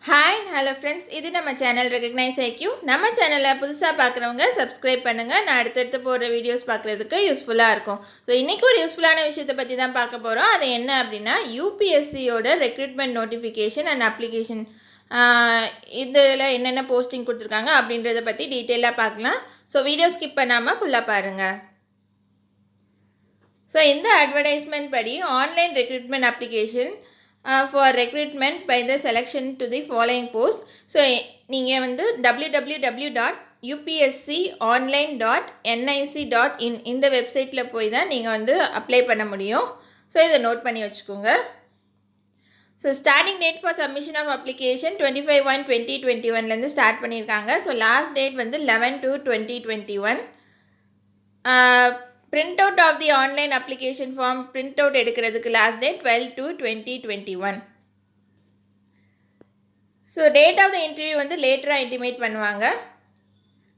Hi hello friends, இது நம்ம channel recognise IQ. நம்ம சேனலை புதுசாக பார்க்குறவங்க சப்ஸ்கிரைப் பண்ணுங்கள். நான் அடுத்தடுத்து போடுற வீடியோஸ் பார்க்குறதுக்கு யூஸ்ஃபுல்லாக இருக்கும். ஸோ இன்றைக்கி ஒரு யூஸ்ஃபுல்லான விஷயத்தை பற்றி தான் பார்க்க போகிறோம். அது என்ன அப்படின்னா, யூபிஎஸ்சியோட ரெக்ரூட்மெண்ட் நோட்டிஃபிகேஷன் அண்ட் அப்ளிகேஷன் இதில் என்னென்ன போஸ்டிங் கொடுத்துருக்காங்க அப்படின்றத பற்றி டீட்டெயிலாக பார்க்கலாம். ஸோ வீடியோ ஸ்கிப் பண்ணாமல் ஃபுல்லாக பாருங்கள். ஸோ இந்த அட்வர்டைஸ்மெண்ட் படி online recruitment application for recruitment by the selection to the following post. So நீங்கள் வந்து www.upsconline.nic.in இந்த வெப்சைட்டில் போய் தான் நீங்கள் வந்து அப்ளை பண்ண முடியும். ஸோ இதை நோட் பண்ணி வச்சுக்கோங்க. So starting date for submission of application 25/1/2021 start பண்ணியிருக்காங்க. ஸோ லாஸ்ட் டேட் வந்து 11/2/2021. print out of the online application form print out எடுக்கிறதுக்கு last date 12/2/2021. So date of the interview வந்து லேட்டராக இன்டிமேட் பண்ணுவாங்க.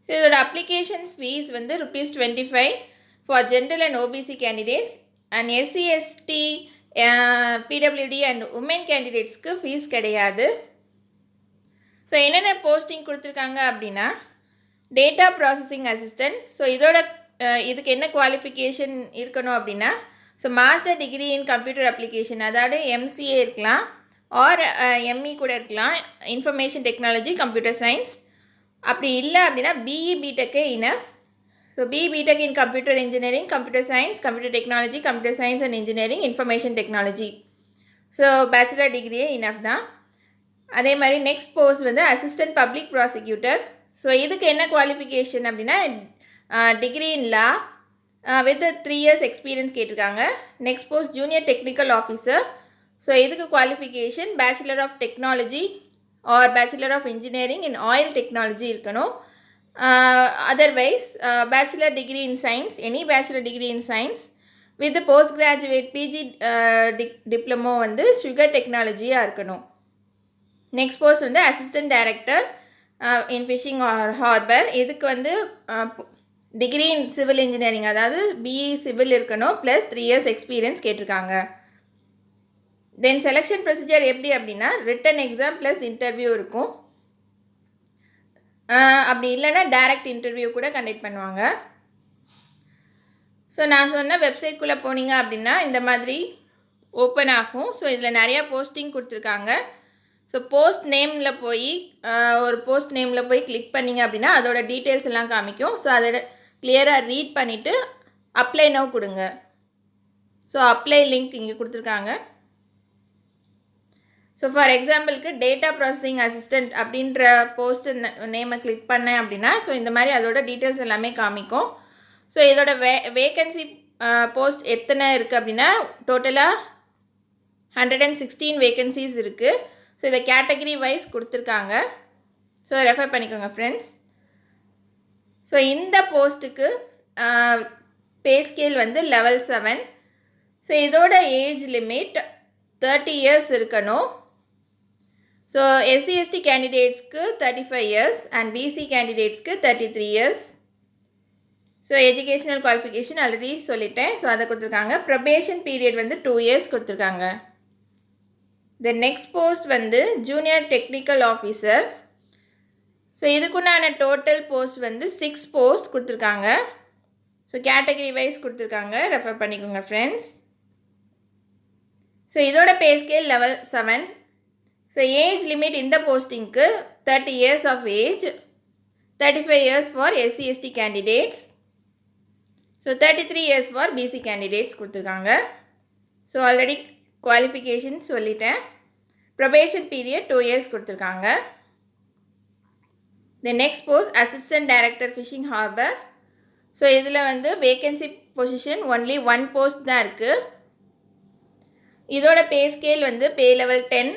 ஸோ இதோட அப்ளிகேஷன் ஃபீஸ் வந்து ₹25 for general and OBC candidates and SC/ST PWD and woman கேண்டிடேட்ஸ்க்கு fee கிடையாது. So என்னென்ன posting கொடுத்துருக்காங்க அப்படின்னா, டேட்டா ப்ராசஸிங் அசிஸ்டன்ட். ஸோ இதுக்கு என்ன குவாலிஃபிகேஷன் இருக்கணும் அப்படின்னா, so master degree in computer application, அதாவது MCA இருக்கலாம் ஆர் ME கூட இருக்கலாம், இன்ஃபர்மேஷன் டெக்னாலஜி கம்ப்யூட்டர் சயின்ஸ். அப்படி இல்லை அப்படின்னா BE BTech enough. So BE BTech in computer engineering, computer science, computer technology, computer science and engineering, information technology. So bachelor டிகிரியே enough தான். அதே மாதிரி நெக்ஸ்ட் போஸ்ட் வந்து அசிஸ்டன்ட் பப்ளிக் ப்ராசிக்யூட்டர். ஸோ இதுக்கு என்ன குவாலிஃபிகேஷன் அப்படின்னா, degree in law with 3 years experience கேட்டிருக்காங்க. Next post junior technical officer. So இதுக்கு qualification bachelor of technology or bachelor of engineering in oil technology இருக்கணும். Otherwise bachelor degree in science, any bachelor degree in science with post graduate PG diploma வந்து sugar டெக்னாலஜியாக இருக்கணும். Next post வந்து assistant director in fishing harbour. இதுக்கு வந்து degree in civil engineering, அதாவது BE civil இருக்கணும், plus 3 years experience கேட்டிருக்காங்க. Then selection procedure எப்படி அப்படின்னா, ரிட்டன் எக்ஸாம் ப்ளஸ் இன்டர்வியூ இருக்கும். அப்படி இல்லைன்னா டைரக்ட் இன்டர்வியூ கூட கண்டக்ட் பண்ணுவாங்க. ஸோ நான் சொன்ன வெப்சைட்குள்ளே போனீங்க அப்படின்னா இந்த மாதிரி ஓப்பன் ஆகும். ஸோ இதில் நிறையா போஸ்டிங் கொடுத்துருக்காங்க. ஸோ போஸ்ட் நேமில் போய் ஒரு போஸ்ட் நேமில் போய் கிளிக் பண்ணிங்க அப்படின்னா அதோட டீட்டெயில்ஸ் எல்லாம் காமிக்கும். ஸோ அதை கிளியராக ரீட் பண்ணிவிட்டு அப்ளை நவ் கொடுங்க. ஸோ அப்ளை லிங்க் இங்கே கொடுத்துருக்காங்க. ஸோ ஃபார் எக்ஸாம்பிளுக்கு டேட்டா ப்ராசஸிங் அசிஸ்டண்ட் அப்படின்ற போஸ்ட் நேமை கிளிக் பண்ணேன் அப்படின்னா ஸோ இந்த மாதிரி அதோட டீட்டெயில்ஸ் எல்லாமே காமிக்கும். ஸோ இதோட வேக்கன்சி போஸ்ட் எத்தனை இருக்குது அப்படின்னா, டோட்டலாக 116 வேக்கன்சிஸ் இருக்குது. ஸோ இதை கேட்டகரி வைஸ் கொடுத்துருக்காங்க. ஸோ ரெஃபர் பண்ணிக்கோங்க ஃப்ரெண்ட்ஸ். ஸோ இந்த போஸ்ட்டுக்கு பே ஸ்கேல் வந்து லெவல் 7. ஸோ இதோட ஏஜ் லிமிட் 30 years இருக்கணும். ஸோ SC/ST கேண்டிடேட்ஸ்க்கு 35 years அண்ட் BC கேண்டிடேட்ஸ்க்கு 33 years. So educational qualification already சொல்லிட்டேன். ஸோ அதை கொடுத்துருக்காங்க. ப்ரொபேஷன் பீரியட் வந்து 2 years கொடுத்துருக்காங்க. த நெக்ஸ்ட் போஸ்ட் வந்து ஜூனியர் டெக்னிக்கல் ஆஃபீஸர். ஸோ இதுக்குண்டான டோட்டல் போஸ்ட் வந்து 6 போஸ்ட் கொடுத்துருக்காங்க. ஸோ கேட்டகரி வைஸ் கொடுத்துருக்காங்க. ரெஃபர் பண்ணிக்கோங்க ஃப்ரெண்ட்ஸ். ஸோ இதோட pay scale level 7. So age limit இந்த போஸ்டிங்க்கு 30 years of age, 35 years for SC/ST candidates. So 33 years for BC candidates கொடுத்துருக்காங்க. So already qualification சொல்லிட்டேன். ப்ரொபேஷன் பீரியட் 2 years கொடுத்துருக்காங்க. The next post assistant director fishing harbour. So இதில் வந்து vacancy position only 1 post தான் இருக்குது. இதோட பே ஸ்கேல் வந்து பே level 10.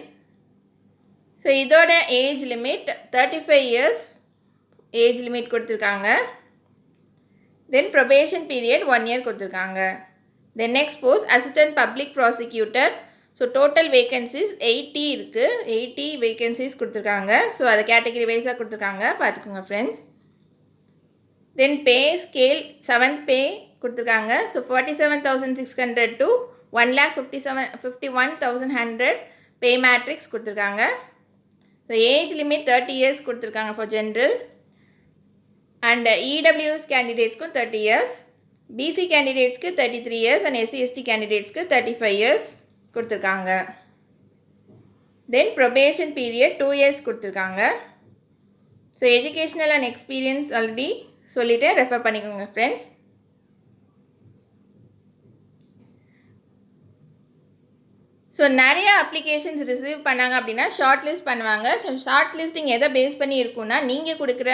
So இதோட age limit 35 years age limit கொடுத்துருக்காங்க. தென் ப்ரொபேஷன் பீரியட் 1 year கொடுத்துருக்காங்க. Then next post assistant public prosecutor. So total vacancies 80 இருக்குது. 80 வேக்கன்சிஸ் கொடுத்துருக்காங்க. ஸோ அதை கேட்டகரி வைஸாக கொடுத்துருக்காங்க, பார்த்துக்கோங்க ஃப்ரெண்ட்ஸ். தென் பே ஸ்கேல் 7th பே கொடுத்துருக்காங்க. ஸோ 47,600 to 1,51,100 பே மேட்ரிக்ஸ் கொடுத்துருக்காங்க. ஸோ ஏஜ் லிமிட் 30 இயர்ஸ் கொடுத்துருக்காங்க ஃபார் ஜென்ரல். அண்ட் இடபிள்யூஎஸ் கேண்டிடேட்ஸ்க்கும் 30 இயர்ஸ், பிசி கேண்டிடேட்ஸ்க்கு 33 இயர்ஸ் அண்ட் எஸ்சி/எஸ்டி கேண்டிடேட்ஸ்க்கு 35 இயர்ஸ் கொடுத்துருக்காங்க. தென் ப்ரொபேஷன் பீரியட் 2 இயர்ஸ் கொடுத்துருக்காங்க. So educational and experience already சொல்லிவிட்டு refer பண்ணிக்கோங்க ஃப்ரெண்ட்ஸ். ஸோ நிறையா அப்ளிகேஷன்ஸ் ரிசீவ் பண்ணாங்க அப்படின்னா ஷார்ட் லிஸ்ட் பண்ணுவாங்க. ஸோ ஷார்ட் லிஸ்டிங் எதை பேஸ் பண்ணி இருக்குன்னா நீங்கள் கொடுக்குற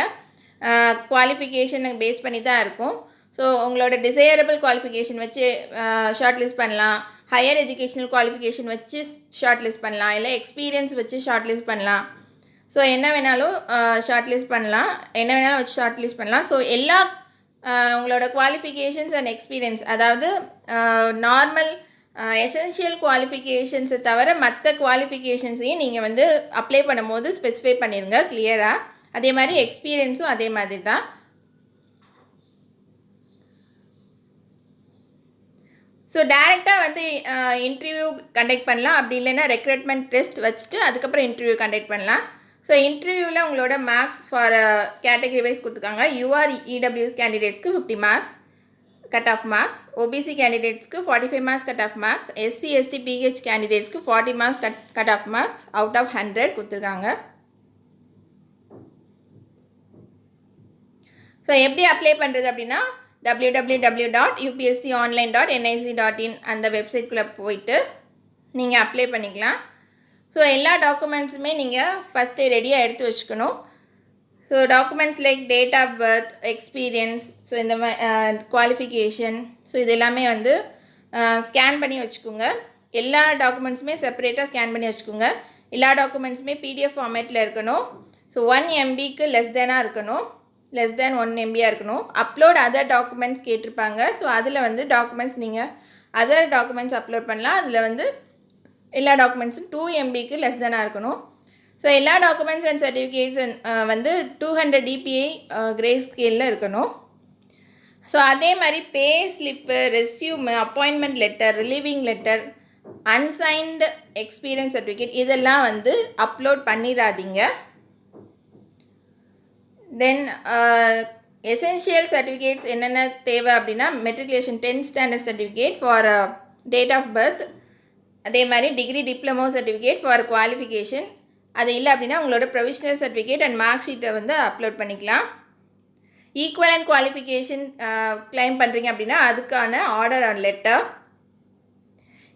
குவாலிஃபிகேஷனை பேஸ் பண்ணி தான் இருக்கும். ஸோ உங்களோட டிசையரபிள் குவாலிஃபிகேஷன் வச்சு ஷார்ட் லிஸ்ட் பண்ணலாம், ஹையர் எஜுகேஷனல் குவாலிஃபிகேஷன் வச்சு ஷார்ட் லிஸ்ட் பண்ணலாம், இல்லை எக்ஸ்பீரியன்ஸ் வச்சு ஷார்ட் லிஸ்ட் பண்ணலாம். ஸோ என்ன வேணாலும் ஷார்ட் லிஸ்ட் பண்ணலாம், என்ன வேணாலும் வச்சு ஷார்ட் லிஸ்ட் பண்ணலாம். ஸோ எல்லா உங்களோட குவாலிஃபிகேஷன்ஸ் அண்ட் எக்ஸ்பீரியன்ஸ், அதாவது நார்மல் எசென்ஷியல் குவாலிஃபிகேஷன்ஸை தவிர மற்ற குவாலிஃபிகேஷன்ஸையும் நீங்கள் வந்து அப்ளை பண்ணும்போது ஸ்பெசிஃபை பண்ணிடுங்க கிளியராக. அதே மாதிரி எக்ஸ்பீரியன்ஸும் அதே மாதிரி தான். ஸோ டேரெக்டாக வந்து இன்டர்வியூ கண்டக்ட் பண்ணலாம், அப்படி இல்லைன்னா ரெக்ரூட்மெண்ட் டெஸ்ட் வச்சுட்டு அதுக்கப்புறம் இன்டர்வியூ கண்டக்ட் பண்ணலாம். ஸோ இன்டர்வியூவில் உங்களோட மார்க்ஸ் ஃபார் கேட்டகரி வைஸ் கொடுத்துருக்காங்க. யூஆர் இடபிள்யூஎஸ் கேண்டிடேட்ஸ்க்கு 50 marks cut off marks, OBC கேண்டிடேட்ஸ்க்கு 45 marks cut off marks, SC ST PH கேண்டிடேட்ஸ்க்கு 40 marks cut off marks out of 100 கொடுத்துருக்காங்க. ஸோ எப்படி அப்ளை பண்ணுறது அப்படின்னா www.upsconline.nic.in அந்த வெப்சைட்குள்ளே போயிட்டு நீங்கள் அப்ளை பண்ணிக்கலாம். ஸோ எல்லா டாக்குமெண்ட்ஸுமே நீங்கள் ஃபஸ்ட்டு ரெடியாக எடுத்து வச்சுக்கணும். So documents like date of birth, experience, so இந்த குவாலிஃபிகேஷன், ஸோ இது எல்லாமே வந்து ஸ்கேன் பண்ணி வச்சுக்கோங்க. எல்லா டாக்குமெண்ட்ஸுமே செப்பரேட்டாக ஸ்கேன் பண்ணி வச்சுக்கோங்க. எல்லா டாக்குமெண்ட்ஸுமே பிடிஎஃப் ஃபார்மேட்டில் இருக்கணும். ஸோ 1 MBக்கு லெஸ் தேனாக இருக்கணும், லெஸ் தேன் 1 MBயாக இருக்கணும். அப்லோட் அதர் டாக்குமெண்ட்ஸ் கேட்டிருப்பாங்க. ஸோ அதில் வந்து டாக்குமெண்ட்ஸ் நீங்கள் அதர் டாக்குமெண்ட்ஸ் அப்லோட் பண்ணலாம். அதில் வந்து எல்லா டாக்குமெண்ட்ஸும் 2 MBக்கு லெஸ் தேனாக இருக்கணும். ஸோ எல்லா டாக்குமெண்ட்ஸ் அண்ட் சர்டிஃபிகேட்ஸ் வந்து 200 DPI கிரே ஸ்கேலில் இருக்கணும். ஸோ அதே மாதிரி pay slip, resume, appointment letter, relieving letter, unsigned experience certificate இதெல்லாம் வந்து அப்லோட் பண்ணிடாதீங்க. தென் எசென்ஷியல் சர்டிஃபிகேட்ஸ் என்னென்ன தேவை அப்படின்னா matriculation 10th standard certificate for date of birth, அதே மாதிரி degree diploma certificate for qualification, அது இல்லை அப்படின்னா உங்களோட ப்ரொவிஷனல் சர்டிஃபிகேட் அண்ட் மார்க் ஷீட்டை வந்து அப்லோட் பண்ணிக்கலாம். ஈக்குவலன்ட் குவாலிஃபிகேஷன் கிளைம் பண்ணுறீங்க அப்படின்னா அதுக்கான order on letter.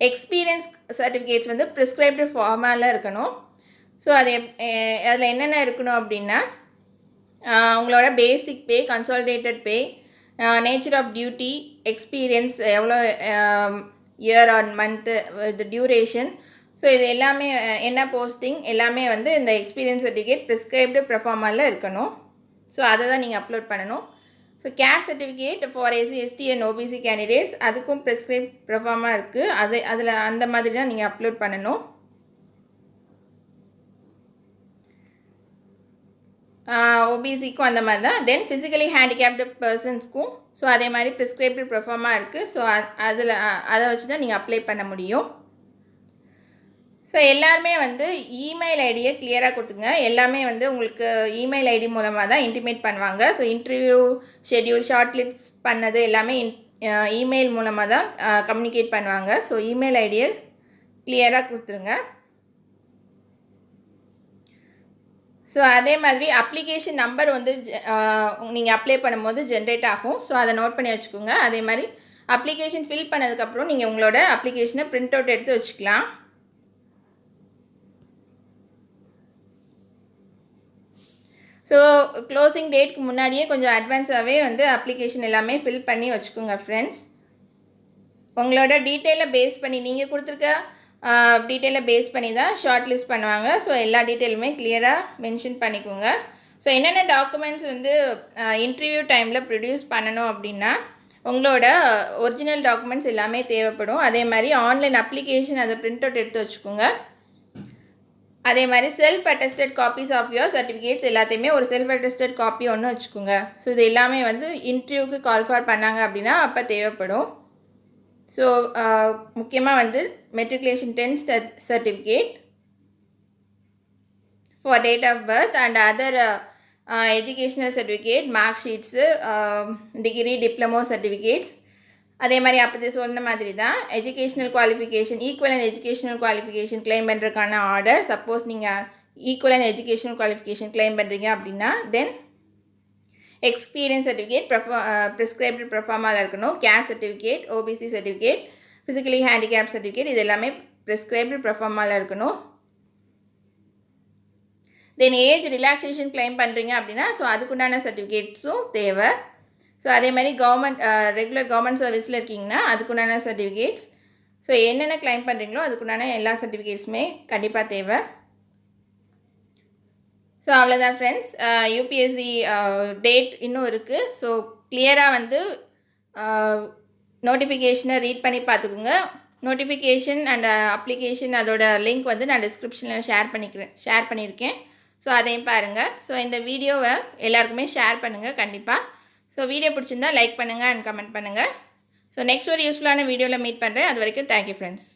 Experience certificates வந்து ப்ரிஸ்கிரைப்டு ஃபார்மால இருக்கணும். ஸோ அது அதில் என்னென்ன இருக்கணும் அப்படின்னா உங்களோட basic pay, consolidated pay, nature of duty, experience எவ்வளோ இயர் ஆர் மந்த்து, இது டியூரேஷன், ஸோ இது எல்லாமே என்ன போஸ்டிங் எல்லாமே வந்து இந்த எக்ஸ்பீரியன்ஸ் சர்டிஃபிகேட் ப்ரிஸ்கிரைப்டு ப்ரொஃபார்மாவில் இருக்கணும். ஸோ அதை தான் நீங்கள் அப்லோட் பண்ணணும். So caste certificate for SC ST and OBC candidates அதுக்கும் ப்ரிஸ்கிரைப் ப்ரொஃபார்மா இருக்குது. அதில் அந்த மாதிரி தான் நீங்கள் அப்லோட் பண்ணணும். ஓபிசிக்கும் அந்த மாதிரி தான். தென் ஃபிசிக்கலி ஹேண்டிகேப்டு பர்சன்ஸ்க்கும் ஸோ அதே மாதிரி ப்ரிஸ்கிரைப்டு ப்ரொஃபார்மா இருக்குது. ஸோ அதை வச்சு தான் நீங்கள் அப்ளை பண்ண முடியும். ஸோ எல்லாருமே வந்து இமெயில் ஐடியை கிளியராக கொடுத்துங்க. எல்லாமே வந்து உங்களுக்கு இமெயில் ஐடி மூலமாக தான் இன்டிமேட் பண்ணுவாங்க. So interview schedule, short list பண்ணது எல்லாமே இமெயில் மூலமாக தான் கம்யூனிகேட் பண்ணுவாங்க. ஸோ இமெயில் ஐடியை கிளியராக கொடுத்துருங்க. ஸோ அதே மாதிரி அப்ளிகேஷன் நம்பர் வந்து நீங்கள் அப்ளை பண்ணும்போது ஜென்ரேட் ஆகும். ஸோ அதை நோட் பண்ணி வச்சுக்கோங்க. அதே மாதிரி அப்ளிகேஷன் ஃபில் பண்ணதுக்கப்புறம் நீங்கள் உங்களோட அப்ளிகேஷனை பிரிண்ட் அவுட் எடுத்து வச்சுக்கலாம். ஸோ க்ளோசிங் டேட்க்கு முன்னாடியே கொஞ்சம் அட்வான்ஸாகவே வந்து அப்ளிகேஷன் எல்லாமே ஃபில் பண்ணி வச்சுக்கோங்க ஃப்ரெண்ட்ஸ். உங்களோட டீட்டெயிலை பேஸ் பண்ணி நீங்கள் கொடுத்துருக்க டீட்டெயிலை பேஸ் பண்ணி தான் ஷார்ட் லிஸ்ட் பண்ணுவாங்க. ஸோ எல்லா டீட்டெயிலுமே கிளியராக மென்ஷன் பண்ணிக்கோங்க. ஸோ என்னென்ன டாக்குமெண்ட்ஸ் வந்து இன்டர்வியூ டைமில் ப்ரொடியூஸ் பண்ணணும் அப்படின்னா உங்களோட ஒரிஜினல் டாக்குமெண்ட்ஸ் எல்லாமே தேவைப்படும். அதே மாதிரி ஆன்லைன் அப்ளிகேஷன் அதை பிரிண்ட் அவுட் எடுத்து வச்சுக்கோங்க. அதே மாதிரி self attested copies of your certificates எல்லாத்தையுமே ஒரு செல்ஃப் அட்டஸ்டட் காப்பி ஒன்று வச்சுக்கோங்க. ஸோ இது எல்லாமே வந்து இன்டர்வியூக்கு கால் ஃபார் பண்ணாங்க அப்படின்னா அப்போ தேவைப்படும். ஸோ முக்கியமாக வந்து matriculation 10th certificate, for date of birth and other educational certificate, mark sheets, degree, diploma certificates. அதே மாதிரி அப்போ சொன்ன மாதிரி தான் educational qualification, equivalent educational qualification claim பண்ணுறதுக்கான ஆர்டர். சப்போஸ் நீங்கள் ஈக்குவலன் எஜுகேஷ்னல் குவாலிஃபிகேஷன் கிளைம் பண்ணுறீங்க அப்படின்னா தென் எக்ஸ்பீரியன்ஸ் சர்டிஃபிகேட், ப்ரிஸ்கிரைப்டு ப்ரொஃபார்மாவில் இருக்கணும். Caste certificate, OBC certificate, physically handicap certificate, இது எல்லாமே ப்ரிஸ்கிரைப்டு ப்ரொஃபார்மாவில் இருக்கணும். தென் ஏஜ் ரிலாக்ஸேஷன் கிளைம் பண்ணுறீங்க அப்படின்னா ஸோ அதுக்குண்டான சர்டிஃபிகேட்ஸும் தேவை. ஸோ அதே மாதிரி ரெகுலர் கவர்மெண்ட் சர்வீஸில் இருக்கீங்கன்னா அதுக்குண்டான சர்டிஃபிகேட்ஸ். ஸோ என்னென்ன கிளைம் பண்ணுறீங்களோ அதுக்குண்டான எல்லா சர்டிஃபிகேட்ஸுமே கண்டிப்பாக தேவை. ஸோ அவ்வளோதான் ஃப்ரெண்ட்ஸ். யூபிஎஸ்சி டேட் இன்னும் இருக்குது. ஸோ கிளியராக வந்து நோட்டிஃபிகேஷனை ரீட் பண்ணி பார்த்துக்குங்க. நோட்டிஃபிகேஷன் அண்ட் அப்ளிகேஷன் அதோட லிங்க் வந்து நான் டிஸ்கிரிப்ஷனில் ஷேர் பண்ணியிருக்கேன். ஸோ அதையும் பாருங்கள். ஸோ இந்த வீடியோவை எல்லாருக்குமே ஷேர் பண்ணுங்கள் கண்டிப்பாக. ஸோ வீடியோ பிடிச்சிருந்தால் லைக் பண்ணுங்கள் அண்ட் கமெண்ட் பண்ணுங்கள். ஸோ நெக்ஸ்ட் ஒரு யூஸ்ஃபுல்லான வீடியோவில் மீட் பண்ணுறேன். அது வரைக்கும் தேங்க்யூ ஃப்ரெண்ட்ஸ்.